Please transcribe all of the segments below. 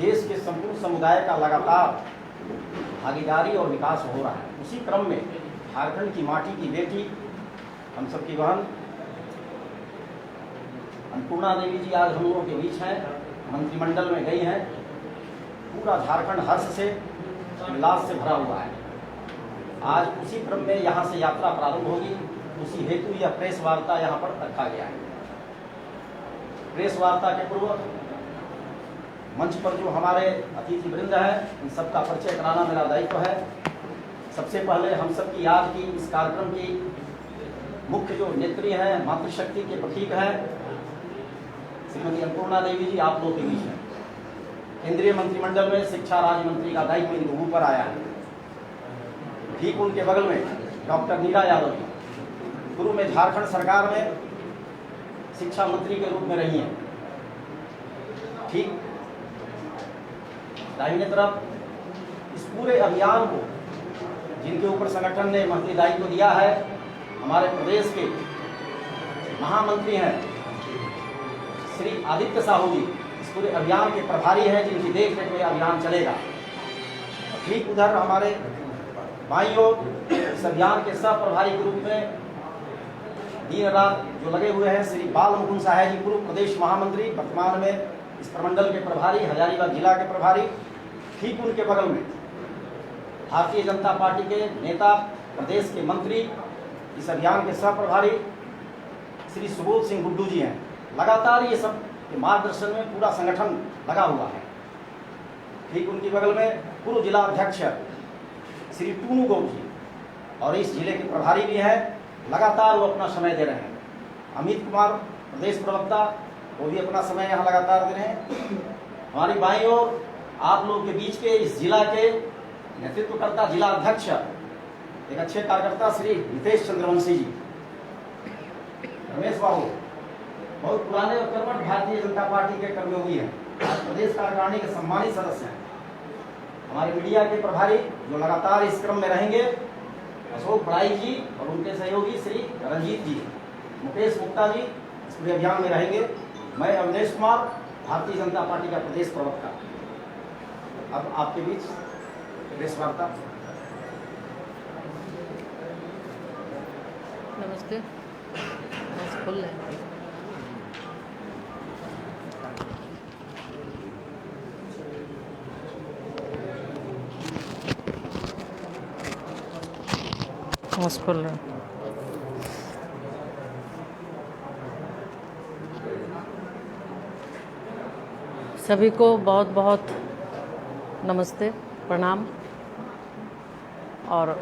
देश के संपूर्ण समुदाय का लगातार भागीदारी और विकास हो रहा है। उसी क्रम में झारखंड की माटी की बेटी, हम सबकी बहन अन्नपूर्णा देवी जी आज हम लोगों के बीच हैं, मंत्रिमंडल में गई हैं। पूरा झारखंड हर्ष से, उल्लास से भरा हुआ है। आज उसी क्रम में यहाँ से यात्रा प्रारंभ होगी। उसी हेतु यह प्रेस वार्ता यहाँ पर रखा गया है। प्रेस वार्ता के पूर्व मंच पर जो हमारे अतिथि वृंद है, इन सबका परिचय कराना मेरा दायित्व है। सबसे पहले हम सबकी याद की इस कार्यक्रम की मुख्य जो नेत्री हैं, मातृशक्ति के प्रतीक हैं, श्रीमती अन्नपूर्णा देवी जी आप लोगों के बीच हैं। केंद्रीय मंत्रिमंडल में शिक्षा राज्य मंत्री का दायित्व इनके ऊपर आया है। ठीक उनके बगल में डॉक्टर नीरा यादव जी पूर्व में झारखंड सरकार में शिक्षा मंत्री के रूप में रही हैं। ठीक दाहिने तरफ इस पूरे अभियान को जिनके ऊपर संगठन ने महती दायित्व दिया है, हमारे प्रदेश के महामंत्री हैं श्री आदित्य साहू जी, इस पूरे अभियान के प्रभारी हैं, जिनकी देखरेख में अभियान चलेगा। ठीक उधर हमारे बाईं ओर इस अभियान के सह प्रभारी के रूप में दिन रात जो लगे हुए हैं श्री बाल मुकुंद सहाय जी, पूर्व प्रदेश महामंत्री, वर्तमान में इस प्रमंडल के प्रभारी, हजारीबाग जिला के प्रभारी। ठीक उनके बगल में भारतीय जनता पार्टी के नेता, प्रदेश के मंत्री, इस अभियान के सह प्रभारी श्री सुबोध सिंह गुड्डू जी हैं। लगातार ये सब के मार्गदर्शन में पूरा संगठन लगा हुआ है। ठीक उनके बगल में पूर्व जिला अध्यक्ष श्री टूनू गौड़ जी, और इस जिले के प्रभारी भी हैं। लगातार वो अपना समय दे रहे हैं। अमित कुमार प्रदेश प्रवक्ता, वो भी अपना समय यहाँ लगातार दे रहे हैं। हमारी बाईं ओर आप लोगों के बीच के इस जिला के नेतृत्वकर्ता, जिला अध्यक्ष, एक अच्छे कार्यकर्ता श्री नितेश चंद्रवंशी जी, रमेश बाबू बहुत पुराने और कर्मठ भारतीय जनता पार्टी के कर्मयोगी हैं, आज प्रदेश कार्यकारिणी के सम्मानित सदस्य हैं। हमारे मीडिया के प्रभारी जो लगातार इस क्रम में रहेंगे, अशोक बड़ाई जी, और उनके सहयोगी श्री रंजीत जी, मुकेश गुप्ता जी इस पूरे अभियान में रहेंगे। मैं अवधेश कुमार, भारतीय जनता पार्टी का प्रदेश प्रवक्ता। अब आपके बीच प्रेस वार्ता। नमस्ते। खुल है। खुल रहा है। सभी को बहुत बहुत नमस्ते, प्रणाम। और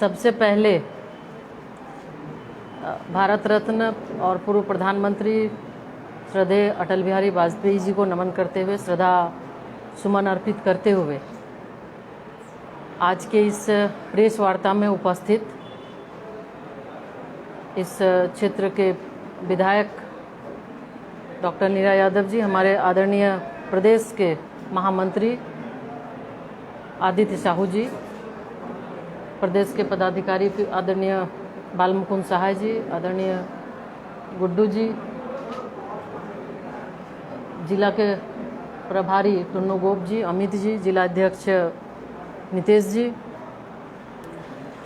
सबसे पहले भारत रत्न और पूर्व प्रधानमंत्री श्रद्धेय अटल बिहारी वाजपेयी जी को नमन करते हुए, श्रद्धा सुमन अर्पित करते हुए आज के इस प्रेस वार्ता में उपस्थित इस क्षेत्र के विधायक डॉक्टर नीरा यादव जी, हमारे आदरणीय प्रदेश के महामंत्री आदित्य साहू जी, प्रदेश के पदाधिकारी आदरणीय बाल मुकुंद सहाय जी, आदरणीय गुड्डू जी, जिला के प्रभारी टुन्नू गोप जी, अमित जी, जिला अध्यक्ष नितेश जी,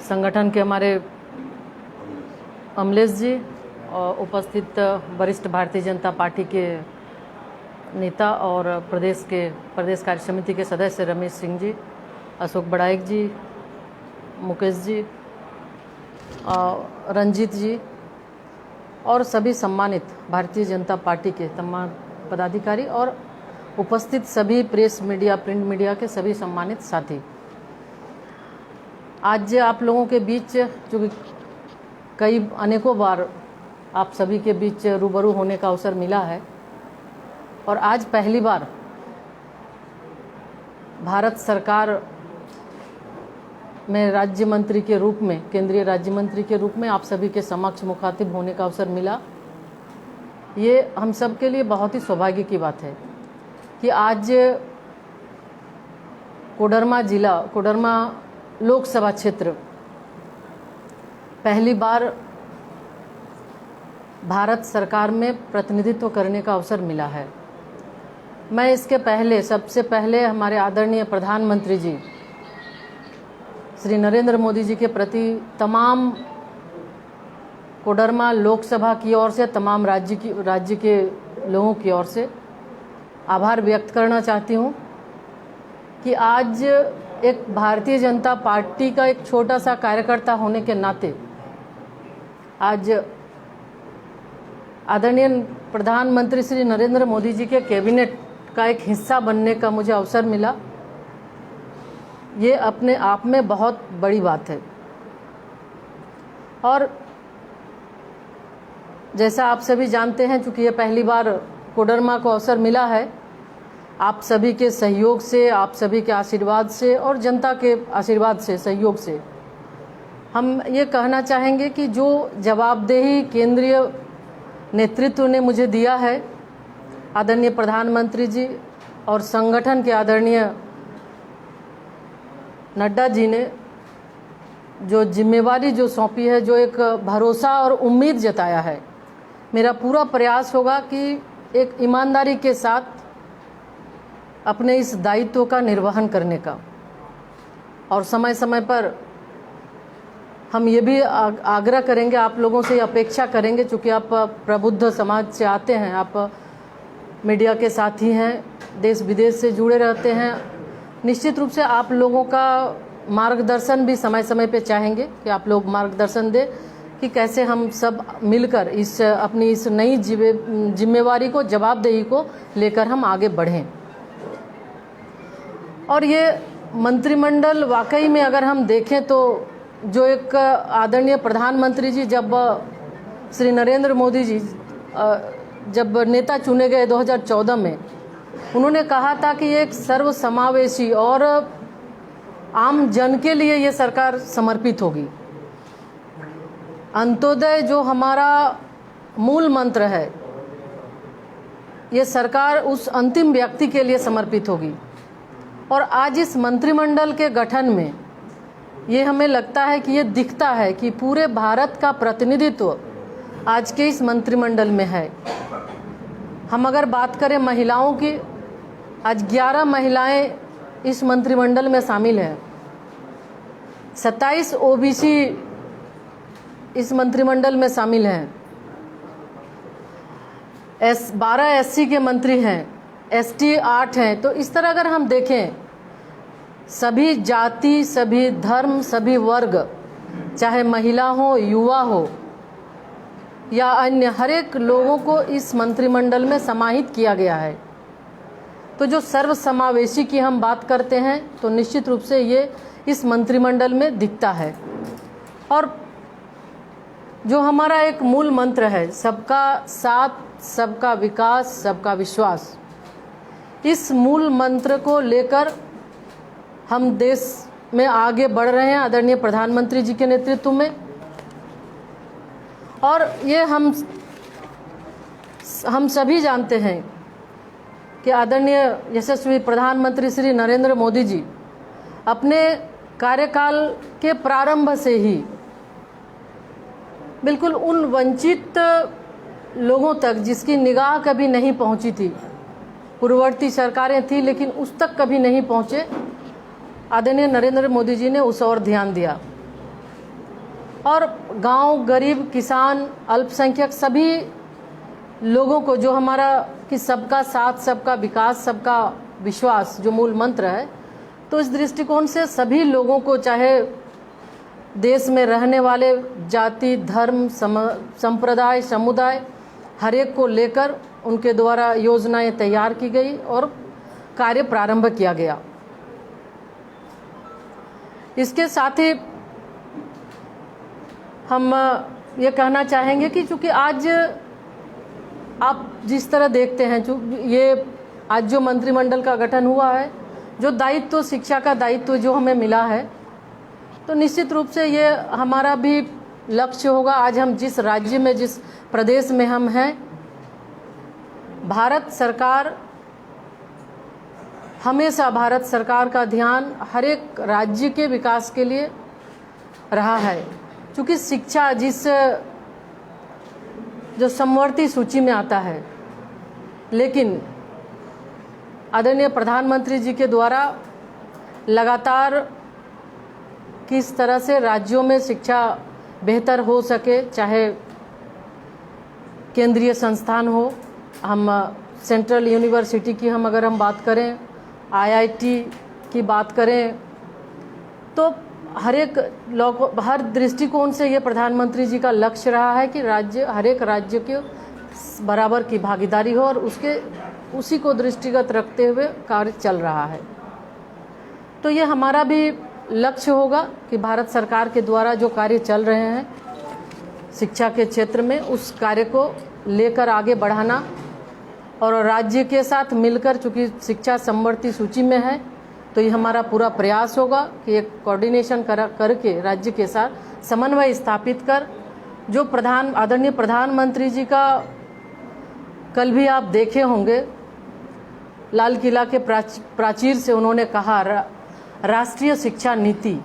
संगठन के हमारे अमलेश जी, और उपस्थित वरिष्ठ भारतीय जनता पार्टी के नेता और प्रदेश कार्य समिति के सदस्य रमेश सिंह जी, अशोक बड़ाइक जी, मुकेश जी, रंजीत जी, और सभी सम्मानित भारतीय जनता पार्टी के तमाम पदाधिकारी और उपस्थित सभी प्रेस मीडिया, प्रिंट मीडिया के सभी सम्मानित साथी। आज आप लोगों के बीच जो कई अनेकों बार आप सभी के बीच रूबरू होने का अवसर मिला है, और आज पहली बार भारत सरकार में राज्य मंत्री के रूप में, केंद्रीय राज्य मंत्री के रूप में आप सभी के समक्ष मुखातिब होने का अवसर मिला। ये हम सब के लिए बहुत ही सौभाग्य की बात है कि आज कोडरमा लोकसभा क्षेत्र पहली बार भारत सरकार में प्रतिनिधित्व करने का अवसर मिला है। मैं इसके पहले सबसे पहले हमारे आदरणीय प्रधानमंत्री जी श्री नरेंद्र मोदी जी के प्रति तमाम कोडरमा लोकसभा की ओर से, तमाम राज्य के लोगों की ओर से आभार व्यक्त करना चाहती हूँ कि आज एक भारतीय जनता पार्टी का एक छोटा सा कार्यकर्ता होने के नाते आज आदरणीय प्रधानमंत्री श्री नरेंद्र मोदी जी के कैबिनेट का एक हिस्सा बनने का मुझे अवसर मिला। ये अपने आप में बहुत बड़ी बात है। और जैसा आप सभी जानते हैं, चूँकि ये पहली बार कोडरमा को अवसर मिला है, आप सभी के सहयोग से, आप सभी के आशीर्वाद से और जनता के आशीर्वाद से, सहयोग से हम ये कहना चाहेंगे कि जो जवाबदेही केंद्रीय नेतृत्व ने मुझे दिया है, आदरणीय प्रधानमंत्री जी और संगठन के आदरणीय नड्डा जी ने जो जिम्मेवारी जो सौंपी है, जो एक भरोसा और उम्मीद जताया है, मेरा पूरा प्रयास होगा कि एक ईमानदारी के साथ अपने इस दायित्व का निर्वहन करने का, और समय समय पर हम ये भी आग्रह करेंगे, आप लोगों से अपेक्षा करेंगे, चूँकि आप प्रबुद्ध समाज से आते हैं, आप मीडिया के साथी हैं, देश विदेश से जुड़े रहते हैं, निश्चित रूप से आप लोगों का मार्गदर्शन भी समय समय पे चाहेंगे कि आप लोग मार्गदर्शन दें कि कैसे हम सब मिलकर अपनी इस नई जिम्मेवारी को, जवाबदेही को लेकर हम आगे बढ़ें। और ये मंत्रिमंडल वाकई में अगर हम देखें तो जो एक आदरणीय प्रधानमंत्री जी जब श्री नरेंद्र मोदी जी जब नेता चुने गए 2014 में, उन्होंने कहा था कि ये एक सर्वसमावेशी और आम जन के लिए ये सरकार समर्पित होगी। अंत्योदय जो हमारा मूल मंत्र है, ये सरकार उस अंतिम व्यक्ति के लिए समर्पित होगी। और आज इस मंत्रिमंडल के गठन में ये हमें लगता है कि ये दिखता है कि पूरे भारत का प्रतिनिधित्व आज के इस मंत्रिमंडल में है। हम अगर बात करें महिलाओं की, आज 11 महिलाएं इस मंत्रिमंडल में शामिल हैं, 27 ओबीसी इस मंत्रिमंडल में शामिल हैं, 12 एससी के मंत्री हैं, एसटी 8 हैं। तो इस तरह अगर हम देखें, सभी जाति, सभी धर्म, सभी वर्ग, चाहे महिला हो, युवा हो या अन्य, हर एक लोगों को इस मंत्रिमंडल में समाहित किया गया है। तो जो सर्वसमावेशी की हम बात करते हैं तो निश्चित रूप से ये इस मंत्रिमंडल में दिखता है। और जो हमारा एक मूल मंत्र है, सबका साथ, सबका विकास, सबका विश्वास, इस मूल मंत्र को लेकर हम देश में आगे बढ़ रहे हैं आदरणीय प्रधानमंत्री जी के नेतृत्व में। और ये हम सभी जानते हैं कि आदरणीय यशस्वी प्रधानमंत्री श्री नरेंद्र मोदी जी अपने कार्यकाल के प्रारंभ से ही बिल्कुल उन वंचित लोगों तक जिसकी निगाह कभी नहीं पहुंची थी, पूर्ववर्ती सरकारें थी लेकिन उस तक कभी नहीं पहुंचे, आदरणीय नरेंद्र मोदी जी ने उस ओर ध्यान दिया। और गांव, गरीब, किसान, अल्पसंख्यक सभी लोगों को जो हमारा कि सबका साथ, सबका विकास, सबका विश्वास जो मूल मंत्र है, तो इस दृष्टिकोण से सभी लोगों को, चाहे देश में रहने वाले जाति, धर्म, संप्रदाय, समुदाय, हर एक को लेकर उनके द्वारा योजनाएं तैयार की गई और कार्य प्रारंभ किया गया। इसके साथ ही हम ये कहना चाहेंगे कि चूँकि आज आप जिस तरह देखते हैं, ये आज जो मंत्रिमंडल का गठन हुआ है, जो दायित्व, शिक्षा का दायित्व जो हमें मिला है, तो निश्चित रूप से ये हमारा भी लक्ष्य होगा। आज हम जिस राज्य में, जिस प्रदेश में हम हैं, भारत सरकार, हमेशा भारत सरकार का ध्यान हर एक राज्य के विकास के लिए रहा है। क्योंकि शिक्षा जिस जो समवर्ती सूची में आता है, लेकिन आदरणीय प्रधानमंत्री जी के द्वारा लगातार किस तरह से राज्यों में शिक्षा बेहतर हो सके, चाहे केंद्रीय संस्थान हो, हम सेंट्रल यूनिवर्सिटी की अगर हम बात करें, आईआईटी की बात करें, तो हर दृष्टिकोण से ये प्रधानमंत्री जी का लक्ष्य रहा है कि हर एक राज्य के बराबर की भागीदारी हो और उसी को दृष्टिगत रखते हुए कार्य चल रहा है। तो ये हमारा भी लक्ष्य होगा कि भारत सरकार के द्वारा जो कार्य चल रहे हैं शिक्षा के क्षेत्र में, उस कार्य को लेकर आगे बढ़ाना और राज्य के साथ मिलकर, चूँकि शिक्षा समवर्ती सूची में है, तो ये हमारा पूरा प्रयास होगा कि एक कोऑर्डिनेशन करके राज्य के साथ समन्वय स्थापित कर, जो आदरणीय प्रधानमंत्री जी का कल भी आप देखे होंगे, लाल किला के प्राचीर से उन्होंने कहा, राष्ट्रीय शिक्षा नीति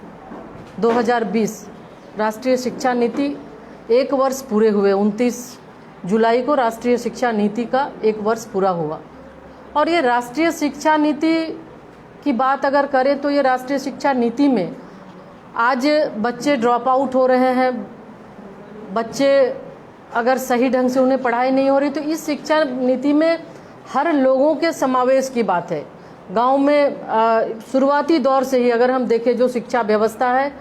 2020, राष्ट्रीय शिक्षा नीति 1 वर्ष पूरे हुए। 29 जुलाई को राष्ट्रीय शिक्षा नीति का 1 वर्ष पूरा हुआ। और ये राष्ट्रीय शिक्षा नीति की बात अगर करें तो ये राष्ट्रीय शिक्षा नीति में आज बच्चे ड्रॉप आउट हो रहे हैं, बच्चे अगर सही ढंग से उन्हें पढ़ाई नहीं हो रही, तो इस शिक्षा नीति में हर लोगों के समावेश की बात है। गांव में शुरुआती दौर से ही अगर हम देखें, जो शिक्षा व्यवस्था है,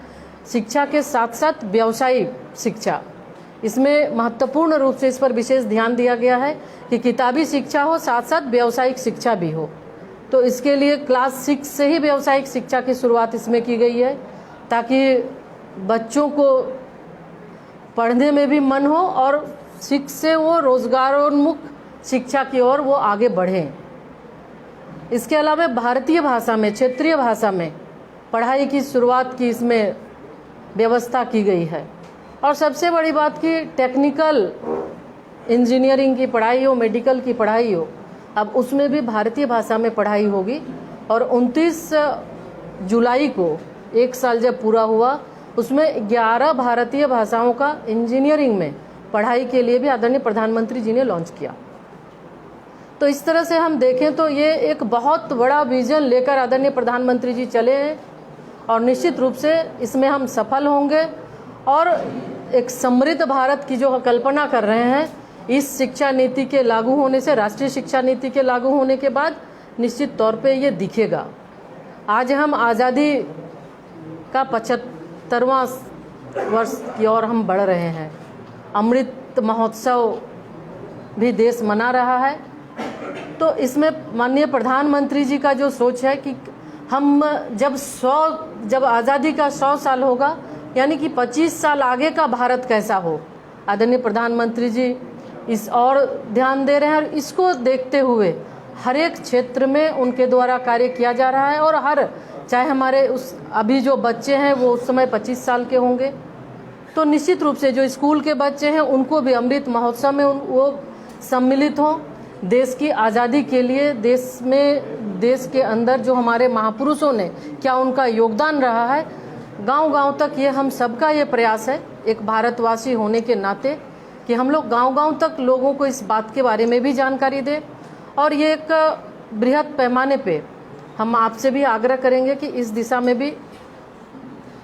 शिक्षा के साथ साथ व्यावसायिक शिक्षा, इसमें महत्वपूर्ण रूप से इस पर विशेष ध्यान दिया गया है कि किताबी शिक्षा हो, साथ साथ व्यावसायिक शिक्षा भी हो। तो इसके लिए क्लास 6 से ही व्यावसायिक शिक्षा की शुरुआत इसमें की गई है, ताकि बच्चों को पढ़ने में भी मन हो और से वो रोजगारोन्मुख शिक्षा की ओर वो आगे बढ़ें। इसके अलावा भारतीय भाषा में, क्षेत्रीय भाषा में पढ़ाई की शुरुआत की इसमें व्यवस्था की गई है। और सबसे बड़ी बात कि टेक्निकल इंजीनियरिंग की पढ़ाई हो, मेडिकल की पढ़ाई हो, अब उसमें भी भारतीय भाषा में पढ़ाई होगी। और 29 जुलाई को 1 साल जब पूरा हुआ, उसमें 11 भारतीय भाषाओं का इंजीनियरिंग में पढ़ाई के लिए भी आदरणीय प्रधानमंत्री जी ने लॉन्च किया। तो इस तरह से हम देखें तो ये एक बहुत बड़ा विजन लेकर आदरणीय प्रधानमंत्री जी चले हैं और निश्चित रूप से इसमें हम सफल होंगे। और एक समृद्ध भारत की जो कल्पना कर रहे हैं, इस शिक्षा नीति के लागू होने से, राष्ट्रीय शिक्षा नीति के लागू होने के बाद निश्चित तौर पे ये दिखेगा। आज हम आज़ादी का 75वां वर्ष की ओर हम बढ़ रहे हैं। अमृत महोत्सव भी देश मना रहा है। तो इसमें माननीय प्रधानमंत्री जी का जो सोच है कि हम जब आज़ादी का 100 साल होगा, यानी कि 25 साल आगे का भारत कैसा हो, आदरणीय प्रधानमंत्री जी इस और ध्यान दे रहे हैं। और इसको देखते हुए हर एक क्षेत्र में उनके द्वारा कार्य किया जा रहा है। और चाहे हमारे अभी जो बच्चे हैं वो उस समय 25 साल के होंगे, तो निश्चित रूप से जो स्कूल के बच्चे हैं उनको भी अमृत महोत्सव में वो सम्मिलित हों। देश की आज़ादी के लिए, देश के अंदर जो हमारे महापुरुषों ने क्या उनका योगदान रहा है, गांव-गांव तक ये हम सबका ये प्रयास है, एक भारतवासी होने के नाते, कि हम लोग गांव-गांव तक लोगों को इस बात के बारे में भी जानकारी दें। और ये एक बृहद पैमाने पे हम आपसे भी आग्रह करेंगे कि इस दिशा में भी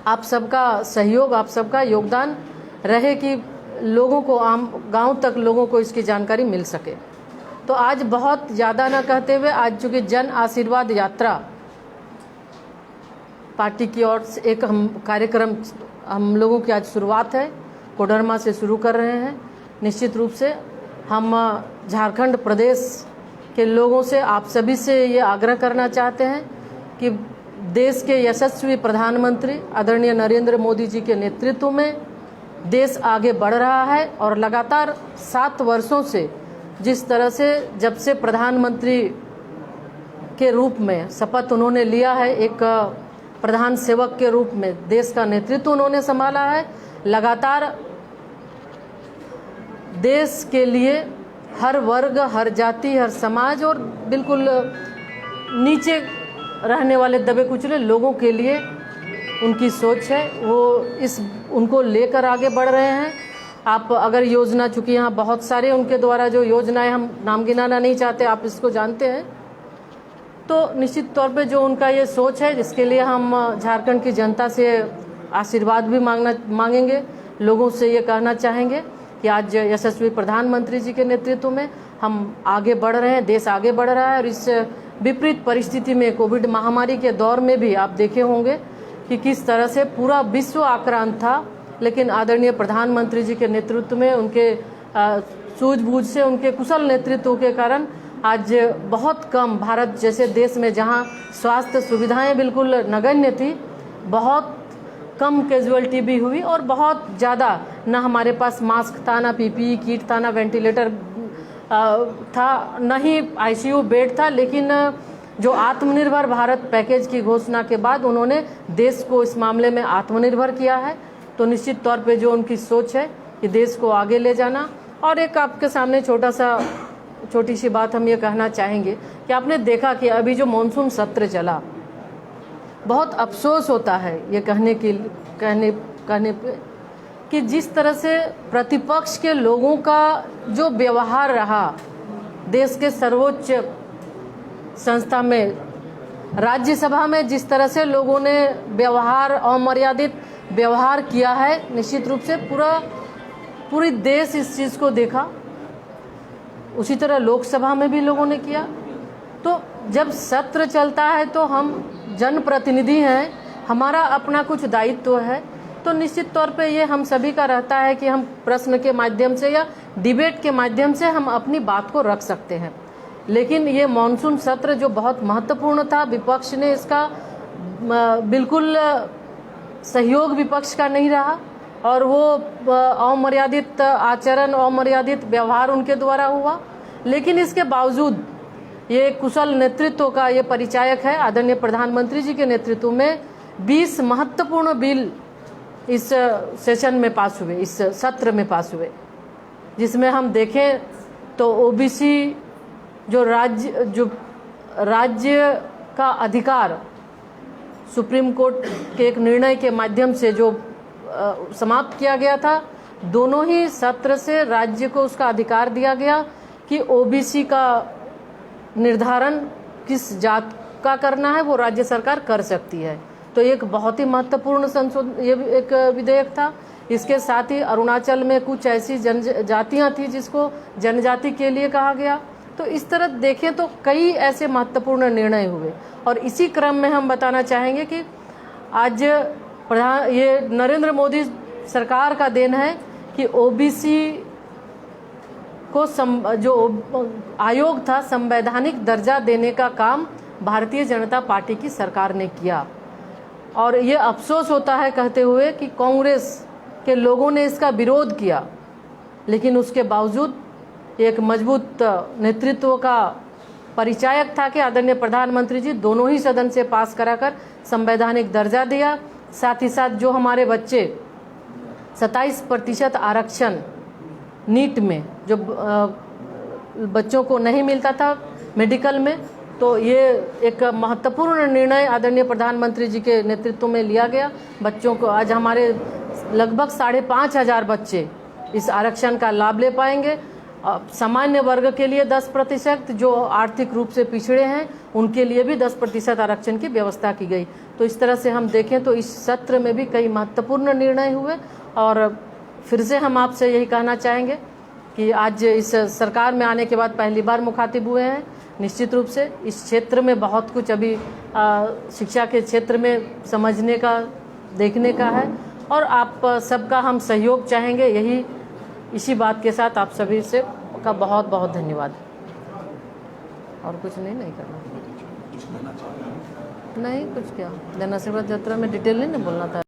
आप सबका सहयोग, आप सबका योगदान रहे कि लोगों को, आम गांव तक लोगों को इसकी जानकारी मिल सके। तो आज बहुत ज़्यादा ना कहते हुए, आज चूँकि जन आशीर्वाद यात्रा पार्टी की ओर से एक कार्यक्रम हम लोगों की आज शुरुआत है, कोडरमा से शुरू कर रहे हैं। निश्चित रूप से हम झारखंड प्रदेश के लोगों से, आप सभी से ये आग्रह करना चाहते हैं कि देश के यशस्वी प्रधानमंत्री आदरणीय नरेंद्र मोदी जी के नेतृत्व में देश आगे बढ़ रहा है। और लगातार 7 वर्षों से जिस तरह से जब से प्रधानमंत्री के रूप में शपथ उन्होंने लिया है, एक प्रधान सेवक के रूप में देश का नेतृत्व उन्होंने संभाला है, लगातार देश के लिए हर वर्ग, हर जाति, हर समाज और बिल्कुल नीचे रहने वाले दबे कुचले लोगों के लिए उनकी सोच है, वो उनको लेकर आगे बढ़ रहे हैं। आप अगर योजना, चूंकि यहाँ बहुत सारे उनके द्वारा जो योजनाएं, हम नाम गिनाना नहीं चाहते, आप इसको जानते हैं, तो निश्चित तौर पे जो उनका ये सोच है, जिसके लिए हम झारखंड की जनता से आशीर्वाद भी मांगेंगे, लोगों से ये कहना चाहेंगे कि आज यशस्वी प्रधानमंत्री जी के नेतृत्व में हम आगे बढ़ रहे हैं, देश आगे बढ़ रहा है। और इस विपरीत परिस्थिति में, कोविड महामारी के दौर में भी आप देखे होंगे कि किस तरह से पूरा विश्व आक्रांत था, लेकिन आदरणीय प्रधानमंत्री जी के नेतृत्व में, उनके सूझबूझ से, उनके कुशल नेतृत्व के कारण आज बहुत कम, भारत जैसे देश में जहां स्वास्थ्य सुविधाएं बिल्कुल नगण्य थी, बहुत कम कैजुअलिटी भी हुई और बहुत ज़्यादा न हमारे पास मास्क था, ना पीपीई किट था, ना वेंटिलेटर था, न ही आईसीयू बेड था। लेकिन जो आत्मनिर्भर भारत पैकेज की घोषणा के बाद उन्होंने देश को इस मामले में आत्मनिर्भर किया है। तो निश्चित तौर पे जो उनकी सोच है कि देश को आगे ले जाना। और एक आपके सामने छोटी सी बात हम ये कहना चाहेंगे कि आपने देखा कि अभी जो मॉनसून सत्र चला, बहुत अफसोस होता है ये कहने पे कि जिस तरह से प्रतिपक्ष के लोगों का जो व्यवहार रहा देश के सर्वोच्च संस्था में, राज्यसभा में, जिस तरह से लोगों ने अमर्यादित व्यवहार किया है, निश्चित रूप से पूरी देश इस चीज़ को देखा। उसी तरह लोकसभा में भी लोगों ने किया। तो जब सत्र चलता है तो हम जनप्रतिनिधि हैं, हमारा अपना कुछ दायित्व है, तो निश्चित तौर पे ये हम सभी का रहता है कि हम प्रश्न के माध्यम से या डिबेट के माध्यम से हम अपनी बात को रख सकते हैं। लेकिन ये मॉनसून सत्र जो बहुत महत्वपूर्ण था, विपक्ष ने इसका बिल्कुल सहयोग विपक्ष का नहीं रहा और वो अमर्यादित आचरण, अमर्यादित व्यवहार उनके द्वारा हुआ। लेकिन इसके बावजूद ये कुशल नेतृत्व का ये परिचायक है, आदरणीय प्रधानमंत्री जी के नेतृत्व में 20 महत्वपूर्ण बिल इस सेशन में पास हुए, इस सत्र में पास हुए, जिसमें हम देखें तो ओबीसी जो राज्य का अधिकार सुप्रीम कोर्ट के एक निर्णय के माध्यम से जो समाप्त किया गया था, दोनों ही सत्र से राज्य को उसका अधिकार दिया गया कि ओबीसी का निर्धारण किस जात का करना है वो राज्य सरकार कर सकती है। तो एक बहुत ही महत्वपूर्ण संशोधन ये एक विधेयक था। इसके साथ ही अरुणाचल में कुछ ऐसी जनजातियां थी जिसको जनजाति के लिए कहा गया। तो इस तरह देखें तो कई ऐसे महत्वपूर्ण निर्णय हुए। और इसी क्रम में हम बताना चाहेंगे कि आज ये नरेंद्र मोदी सरकार का देन है कि ओबीसी को जो आयोग था, संवैधानिक दर्जा देने का काम भारतीय जनता पार्टी की सरकार ने किया। और ये अफसोस होता है कहते हुए कि कांग्रेस के लोगों ने इसका विरोध किया, लेकिन उसके बावजूद एक मजबूत नेतृत्व का परिचायक था कि आदरणीय प्रधानमंत्री जी दोनों ही सदन से पास कराकर संवैधानिक दर्जा दिया। साथ ही साथ जो हमारे बच्चे 27% आरक्षण नीट में जो बच्चों को नहीं मिलता था मेडिकल में, तो ये एक महत्वपूर्ण निर्णय आदरणीय प्रधानमंत्री जी के नेतृत्व में लिया गया। बच्चों को आज हमारे लगभग 5,500 बच्चे इस आरक्षण का लाभ ले पाएंगे। सामान्य वर्ग के लिए 10%, जो आर्थिक रूप से पिछड़े हैं उनके लिए भी 10% आरक्षण की व्यवस्था की गई। तो इस तरह से हम देखें तो इस सत्र में भी कई महत्वपूर्ण निर्णय हुए। और फिर से हम आपसे यही कहना चाहेंगे कि आज इस सरकार में आने के बाद पहली बार मुखातिब हुए हैं। निश्चित रूप से इस क्षेत्र में बहुत कुछ अभी शिक्षा के क्षेत्र में समझने का, देखने का है और आप सबका हम सहयोग चाहेंगे। इसी बात के साथ आप सभी से का बहुत बहुत धन्यवाद। और कुछ नहीं करना, नहीं कुछ क्या जन आशीर्वाद यात्रा में डिटेल नहीं बोलना था।